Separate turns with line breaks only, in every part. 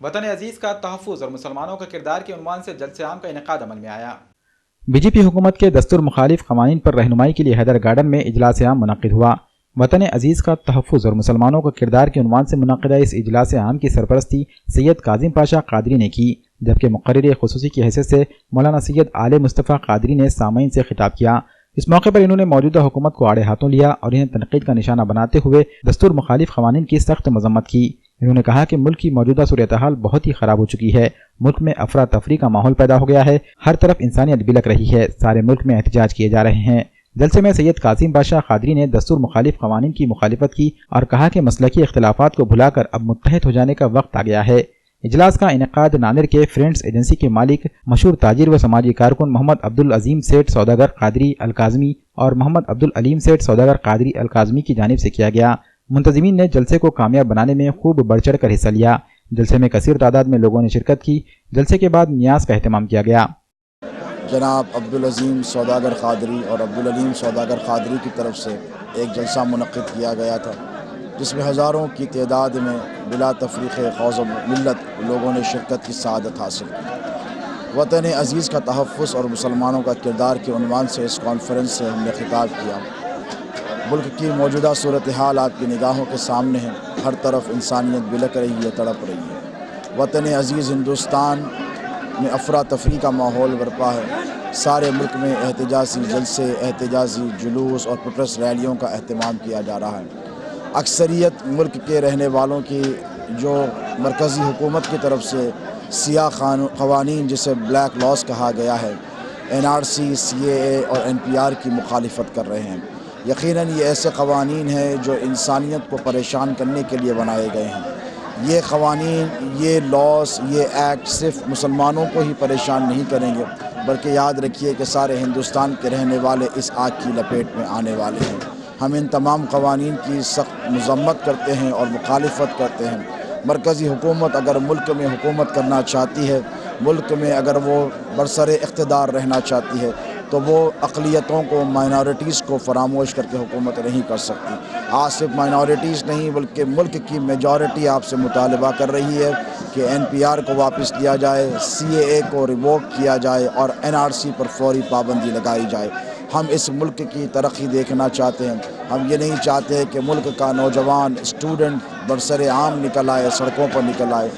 وطن عزیز کا تحفظ اور مسلمانوں کا کردار کے عنوان سے جلسہ عام کا انعقاد عمل میں آیا۔ بی جے پی حکومت کے دستور مخالف قوانین پر رہنمائی کے لیے حیدر گارڈن میں اجلاس عام منعقد ہوا۔ وطن عزیز کا تحفظ اور مسلمانوں کا کردار کے عنوان سے منعقدہ اس اجلاس عام کی سرپرستی سید کاظم پاشا قادری نے کی، جبکہ مقرر خصوصی کی حیثیت سے مولانا سید آل مصطفیٰ قادری نے سامعین سے خطاب کیا۔ اس موقع پر انہوں نے موجودہ حکومت کو آڑے ہاتھوں لیا اور انہیں تنقید کا نشانہ بناتے ہوئے دستور مخالف قوانین کی سخت مذمت کی۔ انہوں نے کہا کہ ملک کی موجودہ صورتحال بہت ہی خراب ہو چکی ہے، ملک میں افراتفری کا ماحول پیدا ہو گیا ہے، ہر طرف انسانیت بلک رہی ہے، سارے ملک میں احتجاج کیے جا رہے ہیں۔ جلسے میں سید کاظم پاشا قادری نے دستور مخالف قوانین کی مخالفت کی اور کہا کہ مسلکی اختلافات کو بھلا کر اب متحد ہو جانے کا وقت آ گیا ہے۔ اجلاس کا انعقاد ناندیڑ کے فرینڈز ایجنسی کے مالک مشہور تاجر و سماجی کارکن محمد عبدالعظیم سیٹھ سوداگر قادری الکاظمی اور محمد عبدالعلیم سیٹھ سوداگر قادری الکاظمی کی جانب سے کیا گیا۔ منتظمین نے جلسے کو کامیاب بنانے میں خوب بڑھ چڑھ کر حصہ لیا۔ جلسے میں کثیر تعداد میں لوگوں نے شرکت کی۔ جلسے کے بعد نیاز کا اہتمام کیا گیا۔
جناب عبدالعظیم سوداگر قادری اور عبدالعلیم سوداگر قادری کی طرف سے ایک جلسہ منعقد کیا گیا تھا، جس میں ہزاروں کی تعداد میں بلا تفریق قوم و ملت لوگوں نے شرکت کی سعادت حاصل کی۔ وطن عزیز کا تحفظ اور مسلمانوں کا کردار کے عنوان سے اس کانفرنس سے ہم نے خطاب کیا۔ ملک کی موجودہ صورتحال آپ کی نگاہوں کے سامنے ہے، ہر طرف انسانیت بلک رہی ہے، تڑپ رہی ہے۔ وطن عزیز ہندوستان میں افراتفری کا ماحول برپا ہے، سارے ملک میں احتجاجی جلسے، احتجاجی جلوس اور پروٹیسٹ ریلیوں کا اہتمام کیا جا رہا ہے۔ اکثریت ملک کے رہنے والوں کی جو مرکزی حکومت کی طرف سے سیاہ قوانین جسے بلیک لاس کہا گیا ہے، NRC، CAA اور NPR کی مخالفت کر رہے ہیں۔ یقیناً یہ ایسے قوانین ہیں جو انسانیت کو پریشان کرنے کے لیے بنائے گئے ہیں۔ یہ قوانین، یہ لاس، یہ ایکٹ صرف مسلمانوں کو ہی پریشان نہیں کریں گے، بلکہ یاد رکھیے کہ سارے ہندوستان کے رہنے والے اس آگ کی لپیٹ میں آنے والے ہیں۔ ہم ان تمام قوانین کی سخت مذمت کرتے ہیں اور مخالفت کرتے ہیں۔ مرکزی حکومت اگر ملک میں حکومت کرنا چاہتی ہے، ملک میں اگر وہ برسر اقتدار رہنا چاہتی ہے، تو وہ اقلیتوں کو، مائنارٹیز کو فراموش کر کے حکومت نہیں کر سکتی۔ آج صرف مائنارٹیز نہیں بلکہ ملک کی میجورٹی آپ سے مطالبہ کر رہی ہے کہ NPR کو واپس لیا جائے، CAA کو ریووک کیا جائے اور NRC پر فوری پابندی لگائی جائے۔ ہم اس ملک کی ترقی دیکھنا چاہتے ہیں۔ ہم یہ نہیں چاہتے کہ ملک کا نوجوان اسٹوڈنٹ برسر عام نکل آئے، سڑکوں پر نکل آئے۔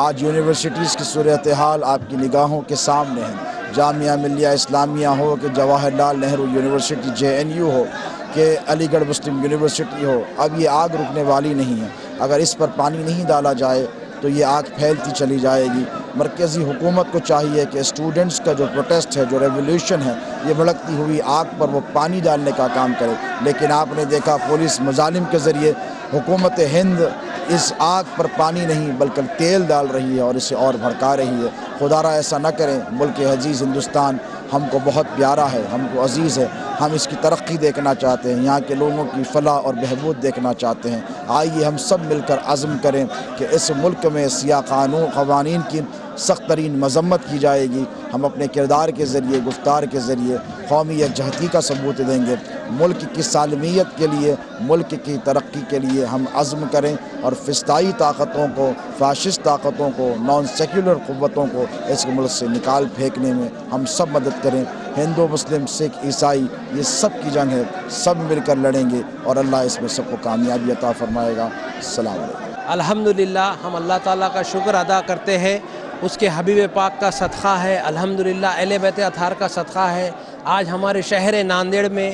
آج یونیورسٹیز کی صورتحال آپ کی نگاہوں کے سامنے ہے۔ جامعہ ملیہ اسلامیہ ہو کہ جواہر لال نہرو یونیورسٹی JNU ہو کہ علی گڑھ مسلم یونیورسٹی ہو، اب یہ آگ رکنے والی نہیں ہے۔ اگر اس پر پانی نہیں ڈالا جائے تو یہ آگ پھیلتی چلی جائے گی۔ مرکزی حکومت کو چاہیے کہ اسٹوڈنٹس کا جو پروٹیسٹ ہے، جو ریولیوشن ہے، یہ بھڑکتی ہوئی آگ پر وہ پانی ڈالنے کا کام کرے، لیکن آپ نے دیکھا پولیس مظالم کے ذریعے حکومت ہند اس آگ پر پانی نہیں بلکہ تیل ڈال رہی ہے اور اسے اور بھڑکا رہی ہے۔ خدا را ایسا نہ کریں۔ ملک عزیز ہندوستان ہم کو بہت پیارا ہے، ہم کو عزیز ہے، ہم اس کی ترقی دیکھنا چاہتے ہیں، یہاں کے لوگوں کی فلاح اور بہبود دیکھنا چاہتے ہیں۔ آئیے ہم سب مل کر عزم کریں کہ اس ملک میں سیاہ قوانین کی سخت ترین مذمت کی جائے گی۔ ہم اپنے کردار کے ذریعے، گفتار کے ذریعے قومی یکجہتی کا ثبوت دیں گے۔ ملک کی سالمیت کے لیے، ملک کی ترقی کے لیے ہم عزم کریں اور فسطائی طاقتوں کو، فاشسٹ طاقتوں کو، نان سیکولر قوتوں کو اس ملک سے نکال پھینکنے میں ہم سب مدد کریں۔ ہندو، مسلم، سکھ، عیسائی، یہ سب کی جنگ ہے، سب مل کر لڑیں گے اور اللہ اس میں سب کو کامیابی عطا فرمائے گا۔ السلام علیکم۔
الحمدللہ ہم اللہ تعالیٰ کا شکر ادا کرتے ہیں، اس کے حبیب پاک کا صدقہ ہے، الحمدللہ اہل بیت اطہار کا صدقہ ہے۔ آج ہمارے شہر ناندیڑ میں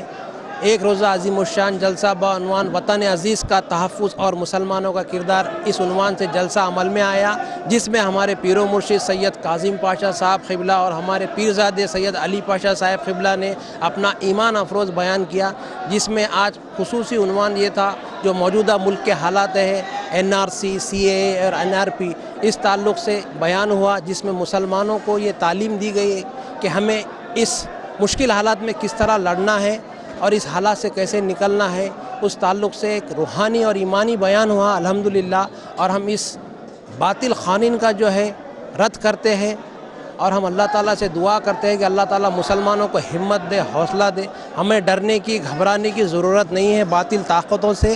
ایک روزہ عظیم الشان جلسہ بعنوان وطن عزیز کا تحفظ اور مسلمانوں کا کردار، اس عنوان سے جلسہ عمل میں آیا، جس میں ہمارے پیر و مرشد سید کاظم پاشا صاحب قبلہ اور ہمارے پیرزادے سید علی پاشا صاحب قبلہ نے اپنا ایمان افروز بیان کیا، جس میں آج خصوصی عنوان یہ تھا جو موجودہ ملک کے حالات ہیں، NRC، CAA اور NRP، اس تعلق سے بیان ہوا، جس میں مسلمانوں کو یہ تعلیم دی گئی کہ ہمیں اس مشکل حالات میں کس طرح لڑنا ہے اور اس حالات سے کیسے نکلنا ہے۔ اس تعلق سے ایک روحانی اور ایمانی بیان ہوا الحمدللہ، اور ہم اس باطل قوانین کا جو ہے رد کرتے ہیں اور ہم اللہ تعالیٰ سے دعا کرتے ہیں کہ اللہ تعالیٰ مسلمانوں کو ہمت دے، حوصلہ دے۔ ہمیں ڈرنے کی، گھبرانے کی ضرورت نہیں ہے باطل طاقتوں سے۔